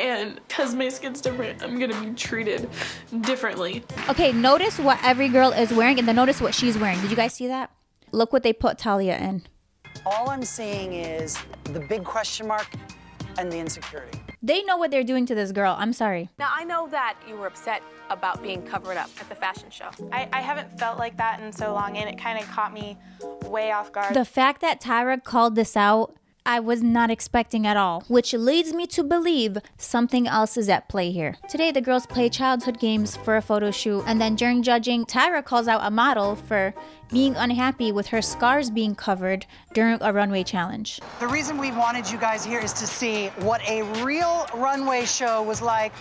And because my skin's different, I'm gonna be treated differently. Okay, notice what every girl is wearing and then notice what she's wearing. Did you guys see that? Look what they put Talia in. All I'm seeing is the big question mark and the insecurity. They know what they're doing to this girl. I'm sorry. Now, I know that you were upset about being covered up at the fashion show. I haven't felt like that in so long, and it kind of caught me way off guard. The fact that Tyra called this out, I was not expecting at all, which leads me to believe something else is at play here. Today, the girls play childhood games for a photo shoot, and then during judging, Tyra calls out a model for being unhappy with her scars being covered during a runway challenge. The reason we wanted you guys here is to see what a real runway show was like,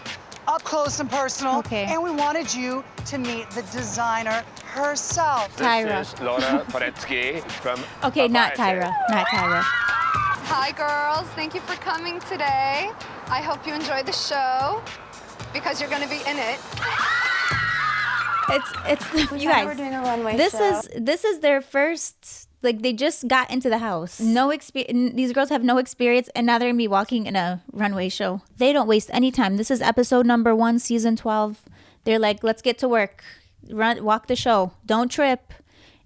up close and personal. Okay. And we wanted you to meet the designer herself. Tyra. This is Laura Poretsky from Okay, not Variety. Tyra. Not Tyra. Hi, girls. Thank you for coming today. I hope you enjoy the show because you're going to be in it. It's you guys. We're doing a runway This show. is their first. Like they just got into the house. No experience. These girls have no experience, and now they're gonna be walking in a runway show. They don't waste any time. This is episode number 1, season 12. They're like, let's get to work. Walk the show. Don't trip.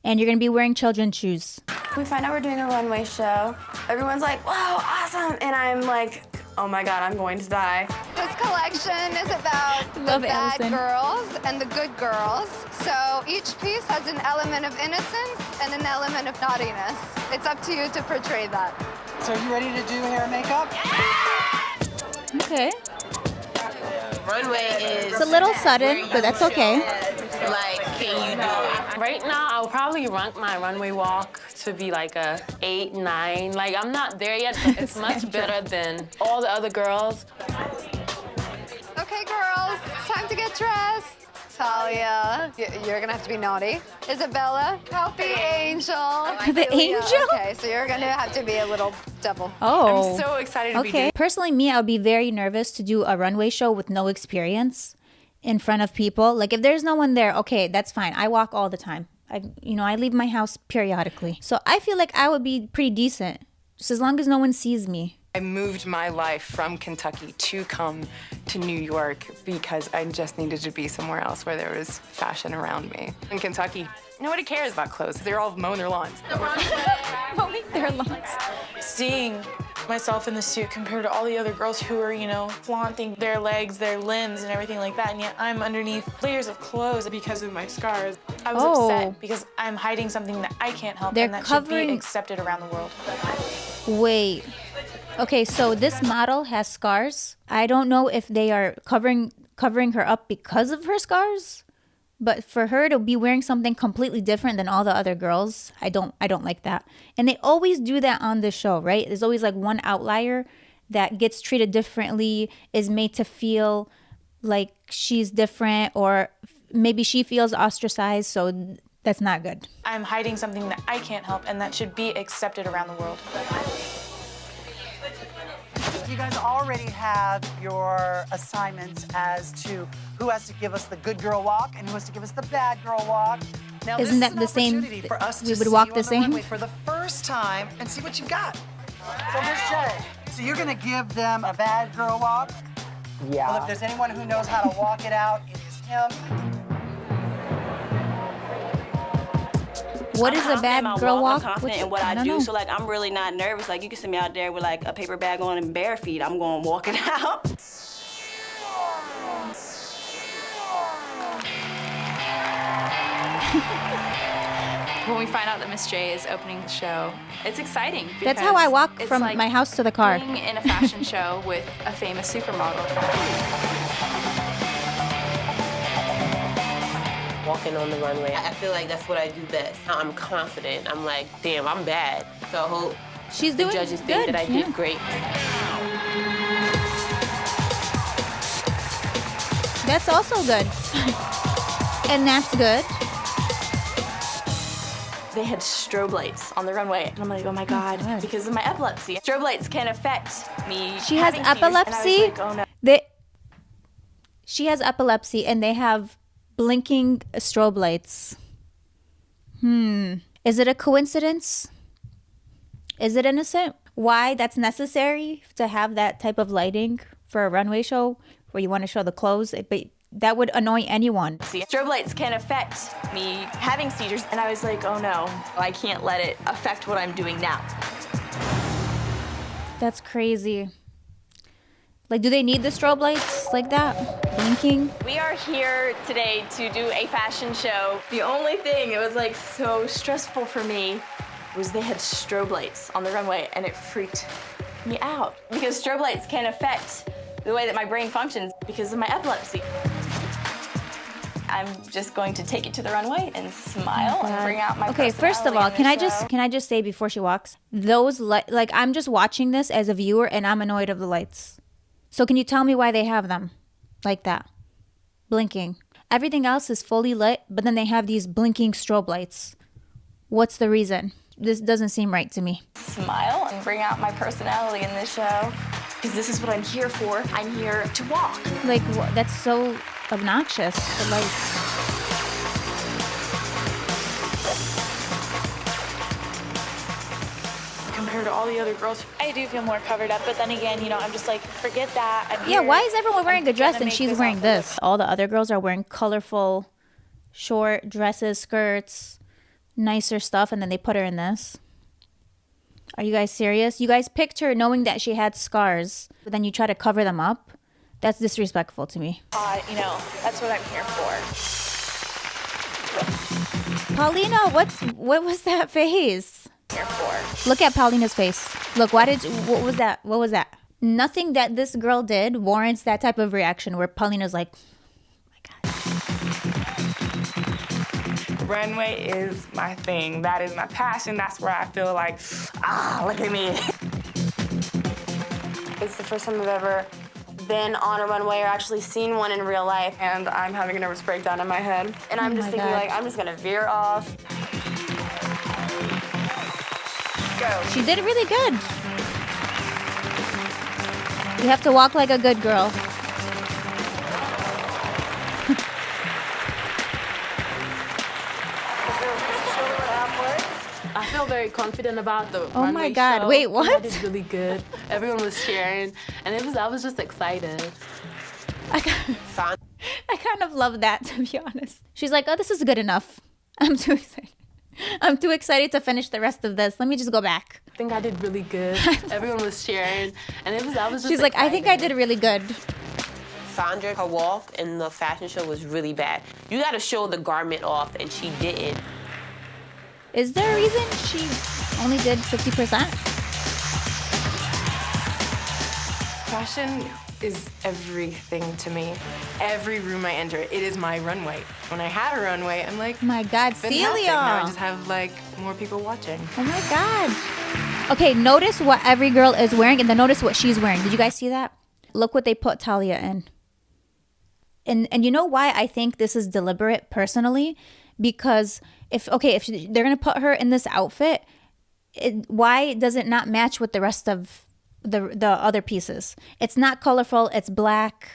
And you're gonna be wearing children's shoes. We find out we're doing a runway show. Everyone's like, wow, awesome. And I'm like, oh my God, I'm going to die. This collection is about the Love bad Allison. girls and the good girls. So each piece has an element of innocence and an element of naughtiness. It's up to you to portray that. So you ready to do hair and makeup? Okay. Runway is... It's a little sudden, but that's okay. Like, can you do it? Right now, I'll probably rank my runway walk to be like a 8, 9. Like, I'm not there yet, but it's much better than all the other girls. Okay, girls, it's time to get dressed. Talia, you're gonna have to be naughty. Isabella, help the angel. The angel? Okay, so you're gonna have to be a little devil. Oh. I'm so excited to be Okay. doing. Personally, me, I would be very nervous to do a runway show with no experience in front of people. Like if there's no one there, okay, that's fine. I walk all the time. I leave my house periodically. So I feel like I would be pretty decent, just as long as no one sees me. I moved my life from Kentucky to come to New York because I just needed to be somewhere else where there was fashion around me. In Kentucky, nobody cares about clothes. They're all mowing their lawns. Mowing their lawns. Seeing myself in the suit compared to all the other girls who are, flaunting their legs, their limbs, and everything like that, and yet I'm underneath layers of clothes because of my scars. I was upset because I'm hiding something that I can't help, They're and that covering- should be accepted around the world. Wait. Okay, so this model has scars. I don't know if they are covering her up because of her scars, but for her to be wearing something completely different than all the other girls, I don't like that. And they always do that on the show, right? There's always like one outlier that gets treated differently, is made to feel like she's different, or maybe she feels ostracized, so that's not good. I'm hiding something that I can't help, and that should be accepted around the world. You guys already have your assignments as to who has to give us the good girl walk and who has to give us the bad girl walk. Now, Isn't this that is an the same- opportunity for us we to would see walk you the on same? runway for the first time and see what you got. So, Miss J, so you're gonna give them a bad girl walk? Yeah. Well, if there's anyone who knows how to walk it out, it is him. What is a bad girl walk? I'm confident in what I do, so like I'm really not nervous. Like you can send me out there with like a paper bag on and bare feet. I'm going to walk it out. When we find out that Miss J is opening the show, it's exciting. That's how I walk it's from like my house to the car. being in a fashion show with a famous supermodel. Walking on the runway, I feel like that's what I do best. I'm confident. I'm like, damn, I'm bad. So I hope She's the doing judges good. think that I yeah. did great. That's also good. And that's good. They had strobe lights on the runway, and I'm like, oh my God, because of my epilepsy. Strobe lights can affect me. She has having seizures, and I was epilepsy. like, oh no. She has epilepsy, and they have blinking strobe lights. Is it a coincidence? Is it innocent? Why that's necessary to have that type of lighting for a runway show where you want to show the clothes, but that would annoy anyone. Strobe lights can affect me having seizures, and I was like, oh no, I can't let it affect what I'm doing now. That's crazy. Like, do they need the strobe lights like that? Blinking? We are here today to do a fashion show. The only thing, it was like so stressful for me, was they had strobe lights on the runway, and it freaked me out. Because strobe lights can affect the way that my brain functions because of my epilepsy. I'm just going to take it to the runway and smile and bring out my Okay, first of all, can I just say before she walks, those like I'm just watching this as a viewer and I'm annoyed of the lights. So can you tell me why they have them like that? Blinking. Everything else is fully lit, but then they have these blinking strobe lights. What's the reason? This doesn't seem right to me. Smile and bring out my personality in this show. Because this is what I'm here for. I'm here to walk. Like, that's so obnoxious, the lights. Compared to all the other girls, I do feel more covered up, but then again, you know, I'm just like, forget that. Yeah, why is everyone wearing a dress and she's wearing this? All the other girls are wearing colorful, short dresses, skirts, nicer stuff, and then they put her in this. Are you guys serious? You guys picked her knowing that she had scars, but then you try to cover them up? That's disrespectful to me. You know, that's what I'm here for. Paulina, what was that face? Here for. Look at Paulina's face. Look, what was that? What was that? Nothing that this girl did warrants that type of reaction where Paulina's like, oh my God. Runway is my thing. That is my passion. That's where I feel like, look at me. It's the first time I've ever been on a runway or actually seen one in real life. And I'm having a nervous breakdown in my head. And I'm just thinking, like, I'm just gonna veer off. Go. She did really good. You have to walk like a good girl. I feel very confident about the Oh runway my God, show. wait, what? I did really good. Everyone was cheering, and I was just excited. I kind of love that, to be honest. She's like, oh, this is good enough. I'm too excited. I'm too excited to finish the rest of this. Let me just go back. I think I did really good. Everyone was cheering, and I was just She's like, I think I did really good. Sandra, her walk in the fashion show was really bad. You got to show the garment off, and she didn't. Is there a reason she only did 50%? Fashion is everything to me. Every room I enter, it is my runway. When I have a runway, I'm like, My God, fantastic. Now I Celia. just have like more people watching. Oh my God. Okay, notice what every girl is wearing and then notice what she's wearing. Did you guys see that? Look what they put Talia in. And you know why I think this is deliberate personally? Because if they're going to put her in this outfit, why does it not match with the rest of the other pieces? It's not colorful. It's black.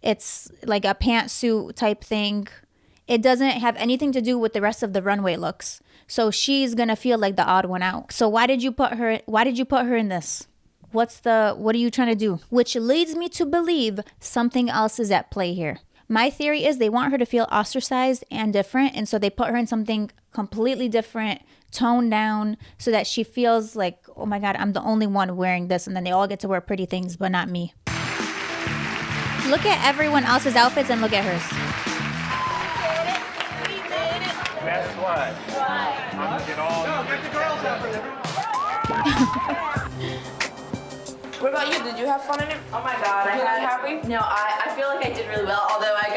It's like a pantsuit type thing. It doesn't have anything to do with the rest of the runway looks. So she's going to feel like the odd one out. So why did you put her in this? What are you trying to do? Which leads me to believe something else is at play here. My theory is they want her to feel ostracized and different, and so they put her in something completely different, toned down, so that she feels like, oh my God, I'm the only one wearing this, and then they all get to wear pretty things, but not me. Look at everyone else's outfits and look at hers. We did it. Guess what? I'm gonna get all. No, get the girls out for What about you? Did you have fun in it? Oh my God, Really happy? No, I feel like I did really well, although I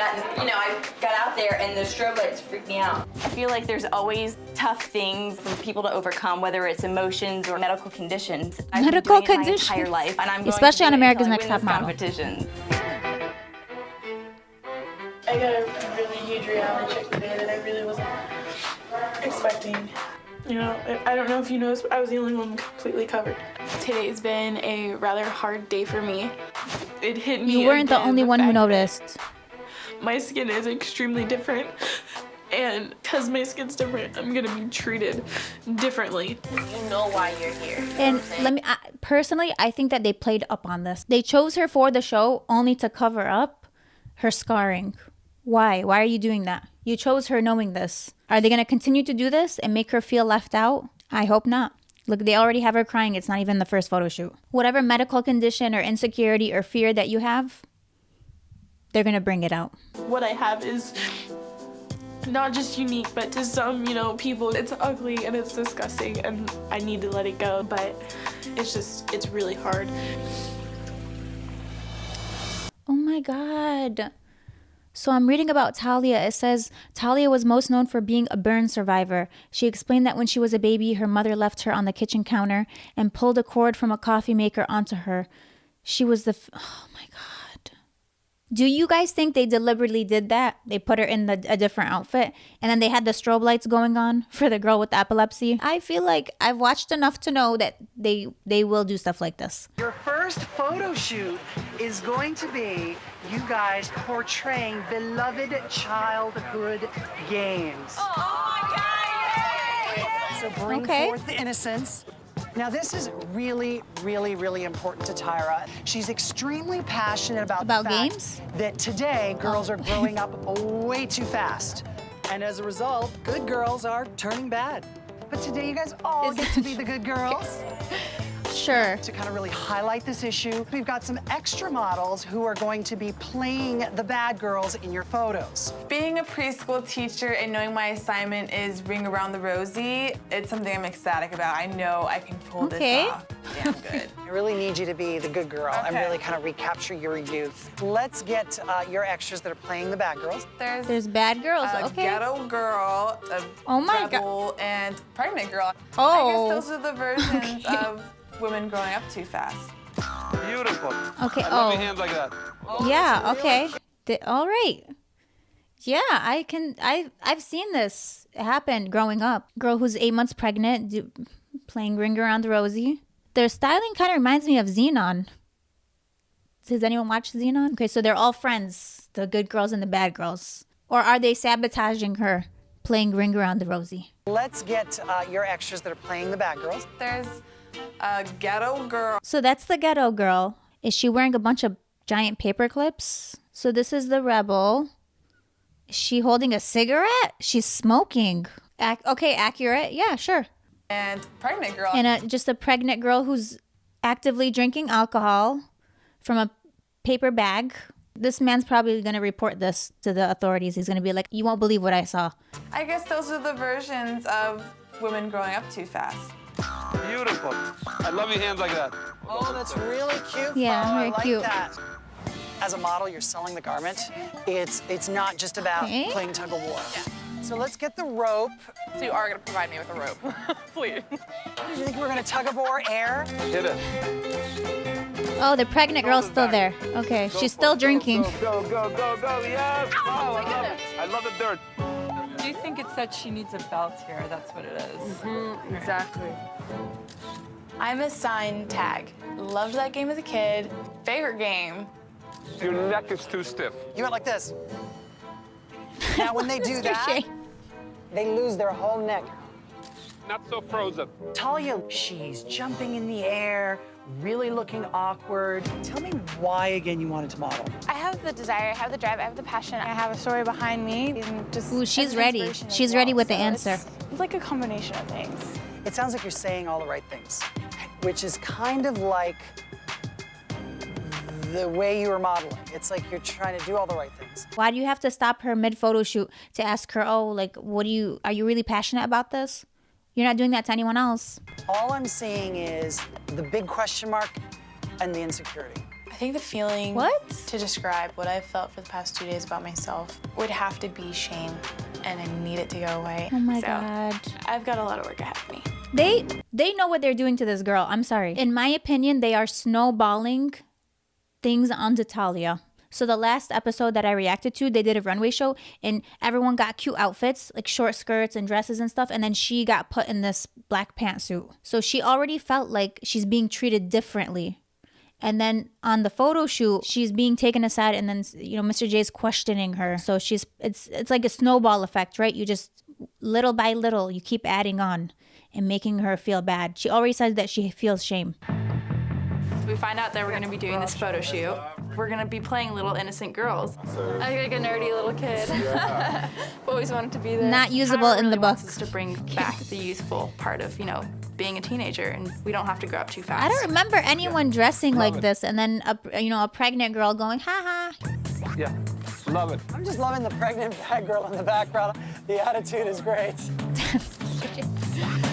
got out there and the strobe lights freaked me out. I feel like there's always tough things for people to overcome, whether it's emotions or medical conditions. I've been Medical doing it conditions. my entire life, and I'm going Especially to on do it America's until I Next win Top this Model. competition. I got a really huge reality check today that I really wasn't expecting. You know, I don't know if you noticed, but I was the only one completely covered. Today's been a rather hard day for me. It hit me. You weren't the again, only one who fact that noticed. My skin is extremely different, And because my skin's different, I'm gonna be treated differently. You know why you're here. And personally, I think that they played up on this. They chose her for the show only to cover up her scarring. Why? Why are you doing that? You chose her knowing this. Are they going to continue to do this and make her feel left out? I hope not. Look, they already have her crying. It's not even the first photo shoot. Whatever medical condition or insecurity or fear that you have, they're going to bring it out. What I have is not just unique, but to some, people, it's ugly and it's disgusting and I need to let it go. But it's really hard. Oh my God. So I'm reading about Talia. It says, Talia was most known for being a burn survivor. She explained that when she was a baby, her mother left her on the kitchen counter and pulled a cord from a coffee maker onto her. She was oh my God. Do you guys think they deliberately did that? They put her in a different outfit and then they had the strobe lights going on for the girl with the epilepsy. I feel like I've watched enough to know that they will do stuff like this. Your first photo shoot is going to be you guys portraying beloved childhood games. Oh my God! So bring forth the innocence. Now, this is really, really, really important to Tyra. She's extremely passionate about the fact games? that today girls are growing up way too fast. And as a result, good girls are turning bad. But today you guys all get to be the good girls. Sure. To kind of really highlight this issue, we've got some extra models who are going to be playing the bad girls in your photos. Being a preschool teacher and knowing my assignment is Ring Around the Rosie, it's something I'm ecstatic about. I know I can pull this off. Yeah, I'm good. I really need you to be the good girl and really kind of recapture your youth. Let's get your extras that are playing the bad girls. There's bad girls, a okay. ghetto girl, a oh my rebel, and pregnant girl. Oh. I guess those are the versions of women growing up too fast. Beautiful. Okay, I love your hands like that. Yeah, okay. All right. Yeah, I've seen this happen growing up. Girl who's 8 months pregnant, playing Ring Around the Rosie. Their styling kind of reminds me of Xenon. Does anyone watch Xenon? Okay, so they're all friends, the good girls and the bad girls. Or are they sabotaging her, playing Ring Around the Rosie? Let's get your extras that are playing the bad girls. There's a ghetto girl. So that's the ghetto girl. Is she wearing a bunch of giant paper clips? So this is the rebel. Is she holding a cigarette? She's smoking. Okay, accurate. Yeah, sure. And pregnant girl. And just a pregnant girl who's actively drinking alcohol from a paper bag. This man's probably going to report this to the authorities. He's going to be like, you won't believe what I saw. I guess those are the versions of women growing up too fast. Beautiful. I love your hands like that. Oh, that's really cute. Yeah, very I like cute. that. As a model, you're selling the garment. It's not just about playing tug of war. Yeah. So let's get the rope. So you are going to provide me with a rope, please. Did you think we were going to tug of war air? Hit it. Oh, the pregnant girl's still there. Okay, she's still drinking. Go, yes. Oh, my goodness. I love the dirt. Do you think it's that she needs a belt here? That's what it is. Exactly. I'm assigned tag. Loved that game as a kid. Favorite game. Your neck is too stiff. You went like this. Now, when they do that, they lose their whole neck. Not so frozen. Talia, she's jumping in the air, really looking awkward. Tell me why, again, you wanted to model. I have the desire, I have the drive, I have the passion. I have a story behind me. And just Ooh, she's as ready. inspiration as She's well. ready with the So answer. It's like a combination of things. It sounds like you're saying all the right things, which is kind of like the way you were modeling. It's like you're trying to do all the right things. Why do you have to stop her mid-photo shoot to ask her, oh, like, are you really passionate about this? You're not doing that to anyone else. All I'm seeing is the big question mark and the insecurity. I think the feeling to describe what I've felt for the past 2 days about myself would have to be shame, and I need it to go away. Oh my God. I've got a lot of work ahead of me. They know what they're doing to this girl. I'm sorry. In my opinion, they are snowballing things onto Talia. So the last episode that I reacted to, they did a runway show and everyone got cute outfits, like short skirts and dresses and stuff. And then she got put in this black pantsuit. So she already felt like she's being treated differently. And then on the photo shoot, she's being taken aside, and then Mr. J's questioning her. So it's like a snowball effect, right? You just little by little, you keep adding on and making her feel bad. She already says that she feels shame. We find out that we're gonna be doing this photo shoot. We're gonna be playing little innocent girls. I'm like a nerdy little kid. Yeah. Always wanted to be there. Not usable in the book. Wants us to bring back the youthful part of, being a teenager, and we don't have to grow up too fast. I don't remember anyone dressing like this, and then a pregnant girl going, ha ha. Yeah, love it. I'm just loving the pregnant bad girl in the background. The attitude is great.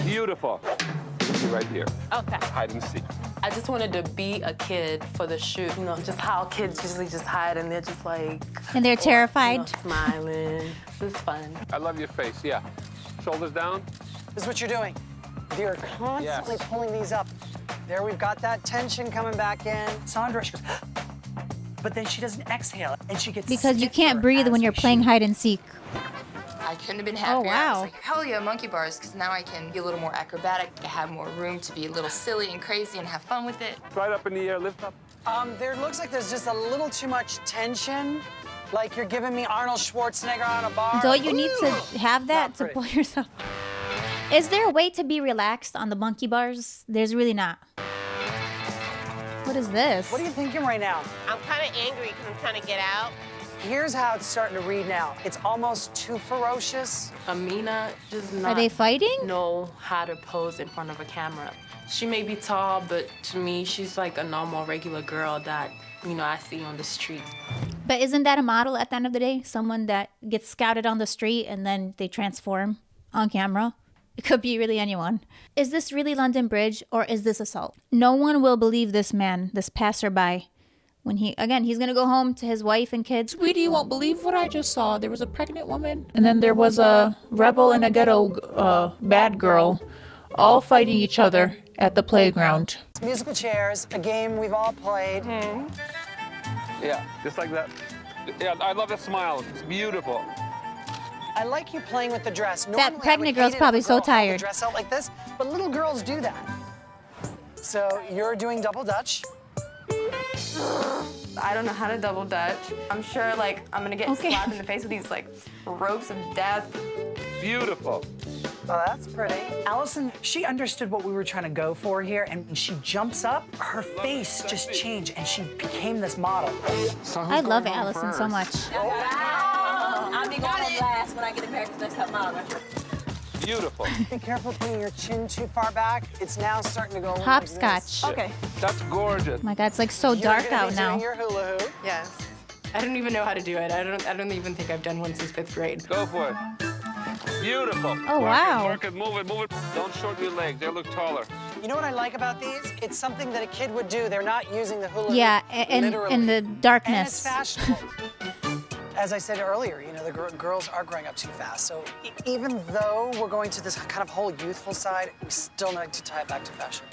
Beautiful. Right here. Okay. Hide and seek. I just wanted to be a kid for the shoot. Just how kids usually just hide and they're just like... And they're terrified. Smiling. This is fun. I love your face, yeah. Shoulders down. This is what you're doing. You're constantly pulling these up. There, we've got that tension coming back in. Sandra, she goes, but then she doesn't exhale, and she gets Because you can't breathe when you're playing hide and seek. I couldn't have been happier. Oh, wow. I was like, hell yeah, monkey bars, because now I can be a little more acrobatic. I have more room to be a little silly and crazy and have fun with it. Right up in the air, lift up. There looks like there's just a little too much tension. Like you're giving me Arnold Schwarzenegger on a bar. Don't you need to have that to pull yourself? Is there a way to be relaxed on the monkey bars? There's really not. What is this? What are you thinking right now? I'm kind of angry because I'm trying to get out. Here's how it's starting to read now. It's almost too ferocious. Amina does not Are they fighting? know how to pose in front of a camera. She may be tall, but to me, she's like a normal, regular girl that, I see on the streets. But isn't that a model at the end of the day? Someone that gets scouted on the street and then they transform on camera? It could be really anyone. Is this really London Bridge, or is this assault? No one will believe this man, this passerby, when he's gonna go home to his wife and kids. Sweetie, you won't believe what I just saw. There was a pregnant woman, and then there was a rebel and a ghetto bad girl, all fighting each other at the playground. Musical chairs, a game we've all played. Yeah, just like that. Yeah, I love the smile. It's beautiful. I like you playing with the dress. That pregnant girl's probably so tired. Dress out like this, but little girls do that. So you're doing double dutch. I don't know how to double dutch. I'm sure I'm gonna get slapped in the face with these ropes of death. Beautiful. Oh, that's pretty. Allison, she understood what we were trying to go for here, and when she jumps up, her face just changed, and she became this model. I love Allison so much. I'll be going last when I get America's Next Top Model. Beautiful. Be careful putting your chin too far back. It's now starting to go Hopscotch. Like Okay. That's gorgeous. My God, it's like so dark out now. Doing your hula hoop. Yes. I don't even know how to do it. I don't even think I've done one since 5th grade. Go for it. Beautiful. Oh, wow. Work it, move it, move it. Don't shorten your legs. They look taller. You know what I like about these? It's something that a kid would do. They're not using the hula hoop. Yeah, literally. in the And darkness. it's fashionable. As I said earlier, the girls are growing up too fast. So even though we're going to this kind of whole youthful side, we still need to tie it back to fashion.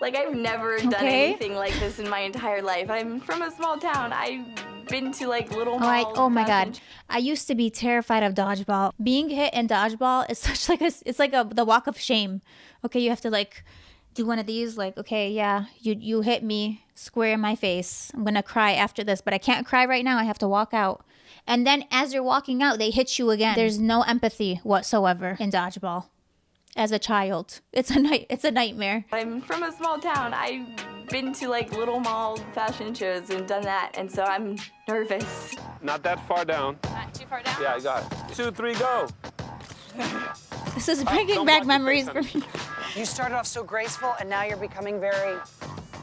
I've never done anything like this in my entire life. I'm from a small town. I've been to little malls. Oh my God. I used to be terrified of dodgeball. Being hit in dodgeball is such the walk of shame. Okay, you have to do one of these, okay, yeah, you hit me square in my face. I'm gonna cry after this, but I can't cry right now. I have to walk out. And then as you're walking out, they hit you again. There's no empathy whatsoever in dodgeball. As a child, it's a nightmare. I'm from a small town. I've been to little mall fashion shows and done that, and so I'm nervous. Not that far down. Not too far down? Yeah, I got it. 2, 3, go. This is bringing back memories for me. You started off so graceful, and now you're becoming very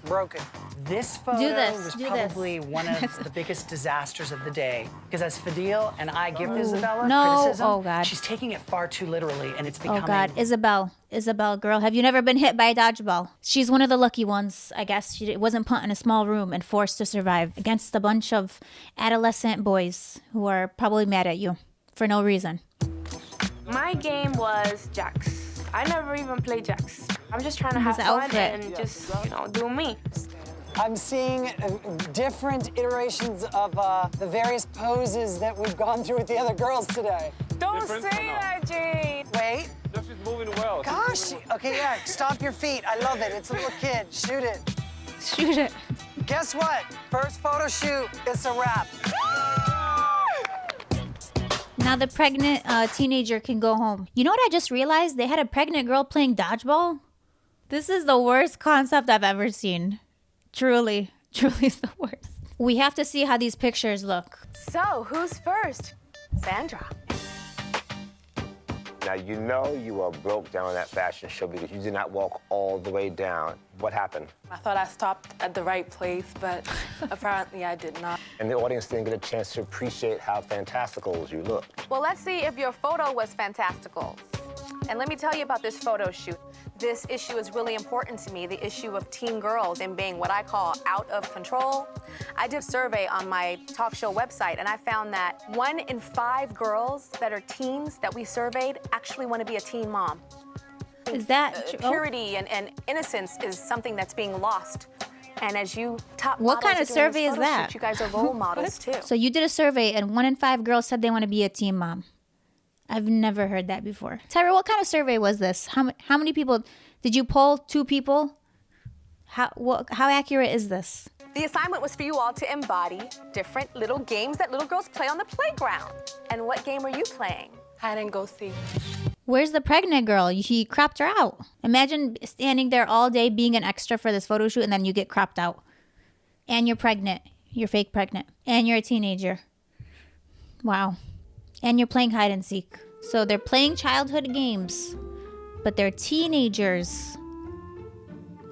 broken. This photo was probably one of the biggest disasters of the day. Because as Fadil and I give Isabella criticism, oh God, she's taking it far too literally, and it's becoming... Oh God, Isabel, girl, have you never been hit by a dodgeball? She's one of the lucky ones, I guess. She wasn't put in a small room and forced to survive against a bunch of adolescent boys who are probably mad at you for no reason. My game was jacks. I never even played jacks. I'm just trying to have fun and just, do me. I'm seeing different iterations of the various poses that we've gone through with the other girls today. Don't say that, Jade. Wait. No, she's moving well. Gosh. Okay, yeah. Stop your feet. I love it. It's a little kid. Shoot it. Shoot it. Guess what? First photo shoot, it's a wrap. Now the pregnant teenager can go home. You know what I just realized? They had a pregnant girl playing dodgeball. This is the worst concept I've ever seen. Truly is the worst. We have to see how these pictures look. So, who's first? Sandra. Now, you know you were broke down on that fashion show because you did not walk all the way down. What happened? I thought I stopped at the right place, but apparently I did not. And the audience didn't get a chance to appreciate how fantastical you looked. Well, let's see if your photo was fantastical. And let me tell you about this photo shoot. This issue is really important to me, the issue of teen girls and being what I call out of control. I did a survey on my talk show website, and I found that 1 in 5 girls that are teens that we surveyed actually want to be a teen mom. Is that purity and innocence is something that's being lost. And as you top What models kind of are doing this survey is photo that? shoot, you guys are role models too. So you did a survey and 1 in 5 girls said they want to be a teen mom. I've never heard that before. Tyra, what kind of survey was this? How many people did you poll? 2 people? How accurate is this? The assignment was for you all to embody different little games that little girls play on the playground. And what game are you playing? Hide and go seek. Where's the pregnant girl? He cropped her out. Imagine standing there all day being an extra for this photo shoot and then you get cropped out. And you're pregnant. You're fake pregnant. And you're a teenager. Wow. And you're playing hide and seek. So they're playing childhood games, but they're teenagers.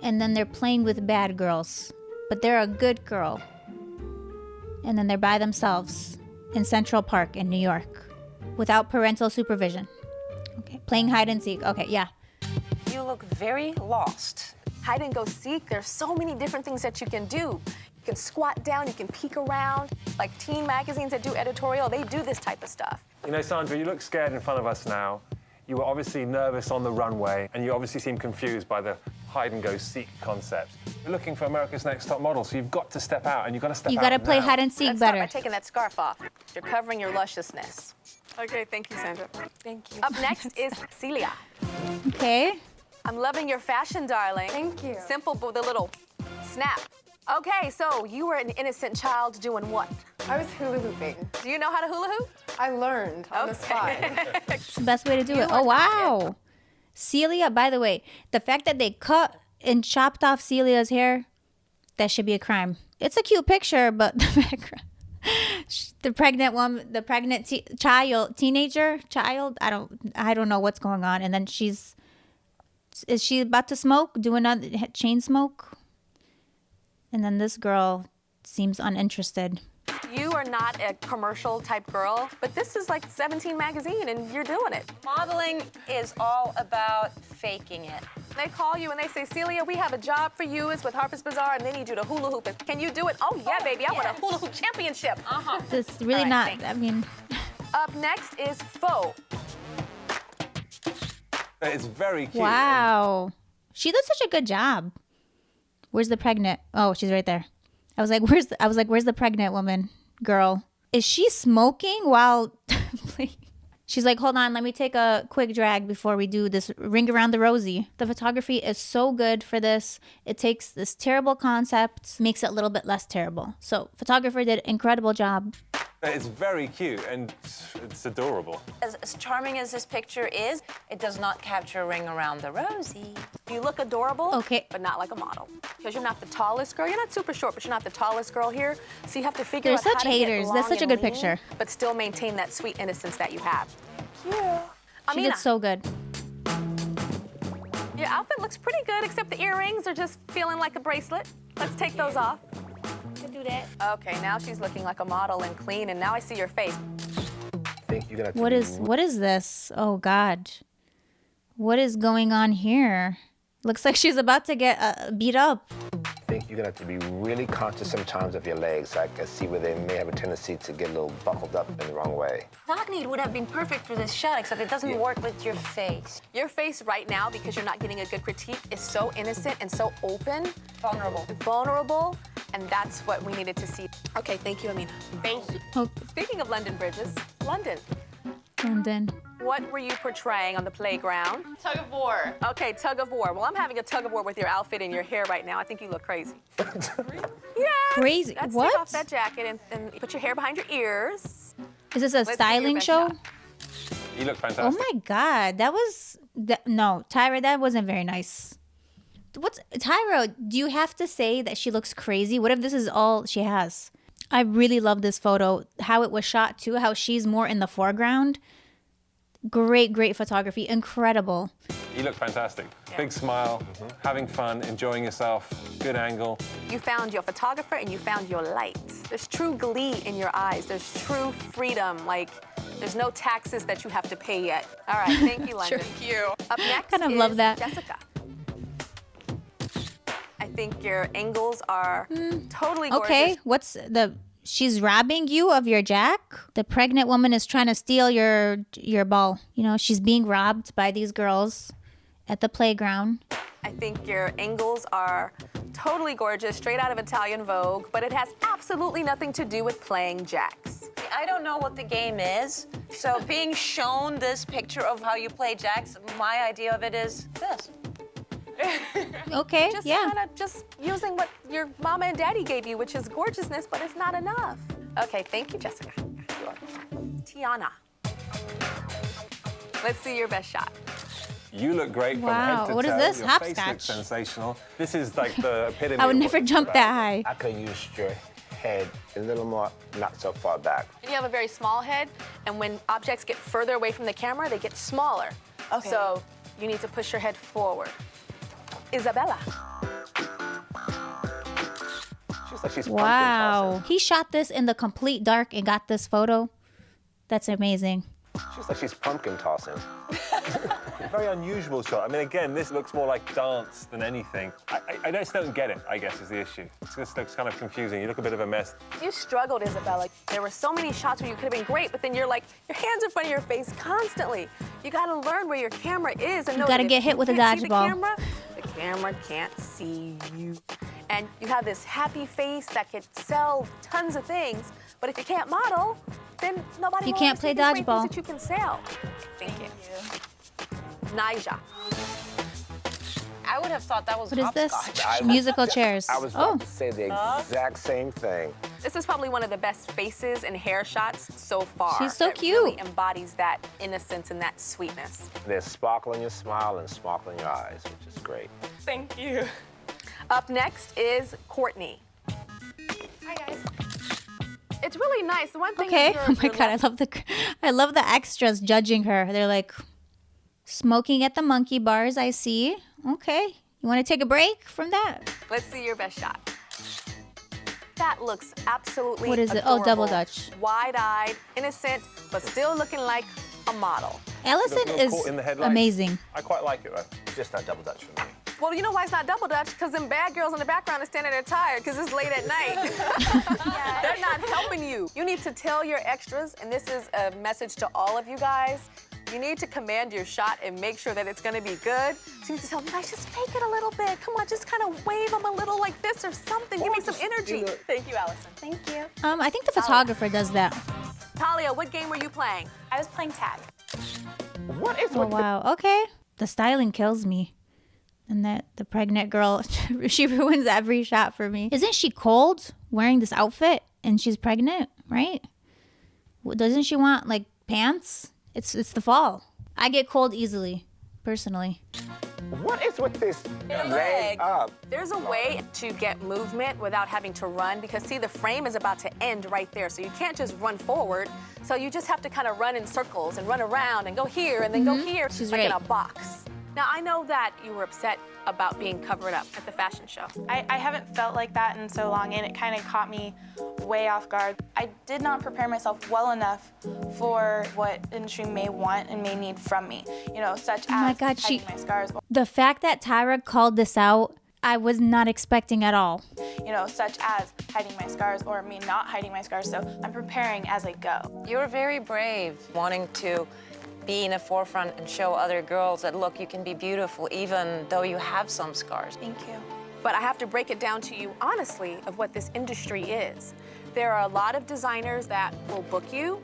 And then they're playing with bad girls, but they're a good girl. And then they're by themselves in Central Park in New York without parental supervision. Okay, playing hide and seek. Okay, yeah. You look very lost. Hide and go seek, there's so many different things that you can do. You can squat down, you can peek around. Like teen magazines that do editorial, they do this type of stuff. You know, Sandra, you look scared in front of us now. You were obviously nervous on the runway, and you obviously seem confused by the hide-and-go-seek concept. You're looking for America's Next Top Model, so you've got to step out, and you've got to step out. You got to play now. hide and seek Let's better. start by taking that scarf off. You're covering your lusciousness. Okay, thank you, Sandra. Thank you. Up next is Celia. Okay. I'm loving your fashion, darling. Thank you. Simple with a little snap. Okay, so you were an innocent child doing what? I was hula hooping. Do you know how to hula hoop? I learned on the spot. It's the best way to do it. Oh, wow. Celia, by the way, the fact that they cut and chopped off Celia's hair, that should be a crime. It's a cute picture, but the background. The pregnant woman, the pregnant teenager, I don't know what's going on. And then is she about to smoke, do another chain smoke? And then this girl seems uninterested. You are not a commercial type girl, but this is like 17 magazine and you're doing it. Modeling is all about faking it. They call you and they say, Celia, we have a job for you. It's with Harper's Bazaar and they need you to hula hoop. Can you do it? Oh yeah, baby, I want a hula hoop championship. It's really not, thanks. I mean. Up next is Faux. It's very cute. Wow. She did such a good job. Where's the pregnant? Oh, she's right there. I was like, where's the pregnant woman, girl? Is she smoking while playing? She's like, hold on, let me take a quick drag before we do this ring around the rosy. The photography is so good for this. It takes this terrible concept, makes it a little bit less terrible. So photographer did an incredible job. It's very cute and it's adorable. As charming as this picture is, it does not capture a ring around the rosy. You look adorable, okay, but not like a model. Because you're not the tallest girl. You're not super short, but you're not the tallest girl here. So you have to figure out They're how such to get haters. long That's such a and good lean, picture. but still maintain that sweet innocence that you have. She Amina, did so good. your outfit looks pretty good, except the earrings are just feeling like a bracelet. Let's take those off. You can do that. Okay, now she's looking like a model and clean, and now I see your face. What is this? Oh God. What is going on here? Looks like she's about to get beat up. I think you're gonna have to be really conscious sometimes of your legs. I can see where they may have a tendency to get a little buckled up in the wrong way. Knock-kneed would have been perfect for this shot, except it doesn't work with your face. Your face right now, because you're not getting a good critique, is so innocent and so open. Vulnerable. Vulnerable, and that's what we needed to see. Okay, thank you, Amina. Thank you. Oh. Speaking of London bridges, London. London. What were you portraying on the playground? Tug of war. Okay, tug of war. Well, I'm having a tug of war with your outfit and your hair right now. I think you look crazy. Yeah. Crazy. Let's What? take off that jacket and put your hair behind your ears. Is this a styling show? You look fantastic. Oh my God, no, Tyra, that wasn't very nice. Tyra, do you have to say that she looks crazy? What if this is all she has? I really love this photo, how it was shot too, how she's more in the foreground. Great photography, incredible. You look fantastic. Yeah. Big smile, having fun, enjoying yourself, good angle. You found your photographer and you found your light. There's true glee in your eyes. There's true freedom. Like, there's no taxes that you have to pay yet. All right, thank you, London. Thank you. Up next kind of is love that. Jessica. I think your angles are totally gorgeous. Okay, she's robbing you of your jack? The pregnant woman is trying to steal your ball. You know, she's being robbed by these girls at the playground. I think your angles are totally gorgeous, straight out of Italian Vogue, but it has absolutely nothing to do with playing jacks. I don't know what the game is, so being shown this picture of how you play jacks, my idea of it is this. Okay, Just using what your mama and daddy gave you, which is gorgeousness, but it's not enough. Okay, thank you, Jessica. Tiana. Let's see your best shot. You look great from head to toe. What is this? Your Hopscotch. face looks sensational. This is like the epitome. I would never jump that high. I could use your head a little more, not so far back. You have a very small head, and when objects get further away from the camera, they get smaller. Okay. So you need to push your head forward. Isabella. Wow. He shot this in the complete dark and got this photo. That's amazing. She's like she's pumpkin tossing. Very unusual shot. I mean, again, this looks more like dance than anything. I just don't get it, I guess, is the issue. It just looks kind of confusing. You look a bit of a mess. You struggled, Isabella. There were so many shots where you could have been great, but then you're like, your hands in front of your face constantly. You gotta learn where your camera is and You know gotta that get if hit you with a can't see dodgeball. The camera can't see you. And you have this happy face that could sell tons of things, but if you can't model, then nobody You will can't see play these great things dodgeball. that you can sell. Thank you. Nija. I would have thought that was What is this? hopscotch. Musical chairs. I was about to say the exact same thing. This is probably one of the best faces and hair shots so far. She's so It cute. really embodies that innocence and that sweetness. There's sparkle in your smile and sparkle in your eyes, which is great. Thank you. Up next is Courtney. Hi, guys. It's really nice. The one thing Okay. is Oh my God, I love the extras judging her. They're like smoking at the monkey bars. I see. Okay. You want to take a break from that? Let's see your best shot. That looks absolutely What is it? adorable. Oh, double dutch. Wide-eyed, innocent, but still looking like a model. Ellison is amazing. I quite like it, though. It's just not double dutch for me. Well, you know why it's not double dutch? Because them bad girls in the background are standing there tired because it's late at night. They're not helping you. You need to tell your extras, and this is a message to all of you guys, you need to command your shot and make sure that it's gonna be good. So you need to tell them, guys, just fake it a little bit. Come on, just kind of wave them a little like this or something. Give me some energy. Thank you, Allison. Thank you. I think the photographer does that. Talia, what game were you playing? I was playing tag. What is Oh, wow. Okay. The styling kills me. And the pregnant girl, she ruins every shot for me. Isn't she cold wearing this outfit and she's pregnant, right? Doesn't she want like pants? It's the fall. I get cold easily, personally. What is with this leg up? There's a way to get movement without having to run because, see, the frame is about to end right there. So you can't just run forward. So you just have to kind of run in circles and run around and go here and then go here She's like in right. a box. Now, I know that you were upset about being covered up at the fashion show. I haven't felt like that in so long, and it kind of caught me way off guard. I did not prepare myself well enough for what industry may want and may need from me, you know, such Oh my as God, hiding my scars, the fact that Tyra called this out, I was not expecting at all. you know, such as hiding my scars or me not hiding my scars, so I'm preparing as I go. You're very brave, wanting to be in the forefront and show other girls that, look, you can be beautiful even though you have some scars. Thank you. But I have to break it down to you honestly of what this industry is. There are a lot of designers that will book you,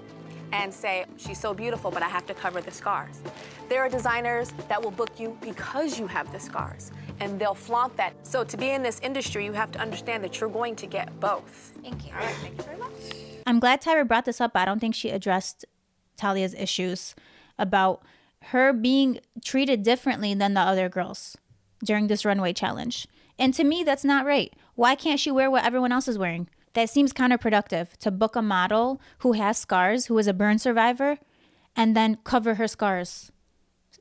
and say, she's so beautiful, but I have to cover the scars. There are designers that will book you because you have the scars, and they'll flaunt that. So to be in this industry, you have to understand that you're going to get both. Thank you. All right, thank you very much. I'm glad Tyra brought this up. I don't think she addressed Talia's issues about her being treated differently than the other girls during this runway challenge. And to me, that's not right. Why can't she wear what everyone else is wearing? That seems counterproductive, to book a model who has scars, who is a burn survivor, and then cover her scars.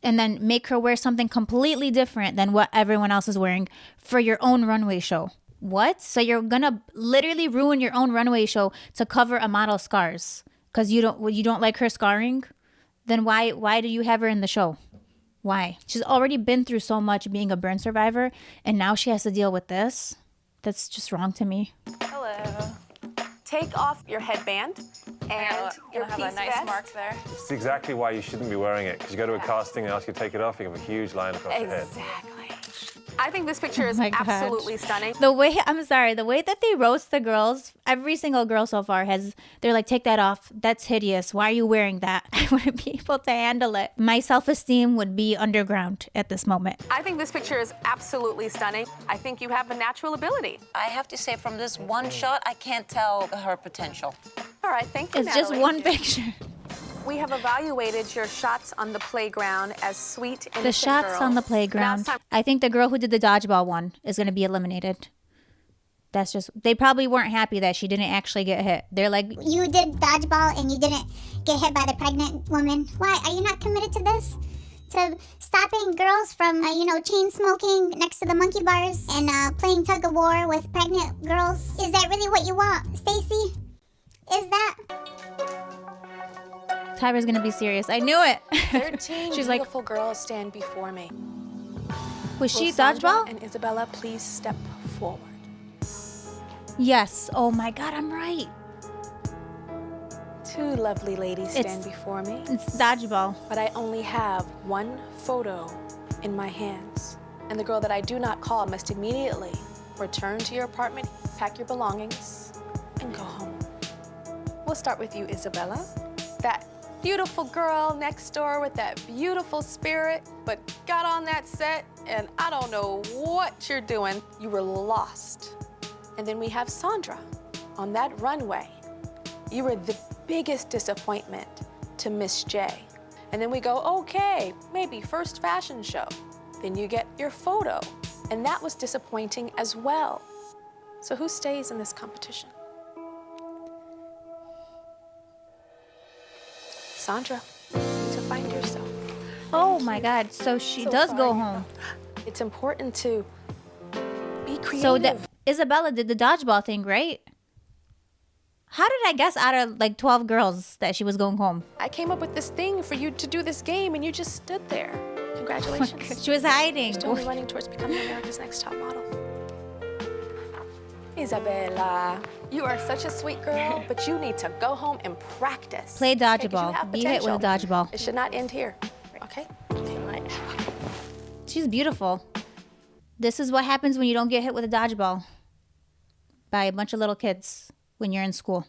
And then make her wear something completely different than what everyone else is wearing for your own runway show. What? So you're gonna literally ruin your own runway show to cover a model's scars because you don't like her scarring? Then why do you have her in the show? Why? She's already been through so much being a burn survivor, and now she has to deal with this. That's just wrong to me. Hello. Take off your headband and your have piece a nice vest. mark there. It's exactly why you shouldn't be wearing it, because you go to a casting and ask you to take it off, you have a huge line across your head. Exactly. I think this picture is my God. absolutely stunning. The way that they roast the girls, every single girl so far they're like, take that off. That's hideous. Why are you wearing that? I wouldn't be able to handle it. My self-esteem would be underground at this moment. I think this picture is absolutely stunning. I think you have a natural ability. I have to say, from this one shot, I can't tell her potential. All right, thank you, It's just Natalie. one picture. We have evaluated your shots on the playground as sweet, innocent The shots girls. on the Now playground. it's time- I think the girl who did the dodgeball one is going to be eliminated. That's just, they probably weren't happy that she didn't actually get hit. They're like, You did dodgeball and you didn't get hit by the pregnant woman. Why? Are you not committed to this? To stopping girls from, chain smoking next to the monkey bars and playing tug of war with pregnant girls? Is that really what you want, Stacy? Is that? Tyra's going to be serious. I knew it. 13 She's like, beautiful girls stand before me. was she Will Sandra dodgeball? and Isabella please step forward? Yes. Oh my God, I'm right. Two lovely ladies stand It's- before me. It's dodgeball. But I only have one photo in my hands. And the girl that I do not call must immediately return to your apartment, pack your belongings, and go home. We'll start with you, Isabella. That beautiful girl next door with that beautiful spirit, but got on that set, and I don't know what you're doing. You were lost. And then we have Sandra on that runway. You were the biggest disappointment to Miss J. And then we go, okay, maybe first fashion show. Then you get your photo, and that was disappointing as well. So who stays in this competition? Sandra, you need to find yourself. Oh my God. So she does go home. It's important to be creative. So that Isabella did the dodgeball thing, right? How did I guess out of like 12 girls that she was going home? I came up with this thing for you to do this game, and you just stood there. Congratulations. She was hiding. You're still running towards becoming America's Next Top Model. Isabella, you are such a sweet girl, but you need to go home and practice. Play Okay, 'cause you dodgeball. have Be hit with a potential. dodgeball. It should not end here, okay? She's beautiful. This is what happens when you don't get hit with a dodgeball by a bunch of little kids when you're in school.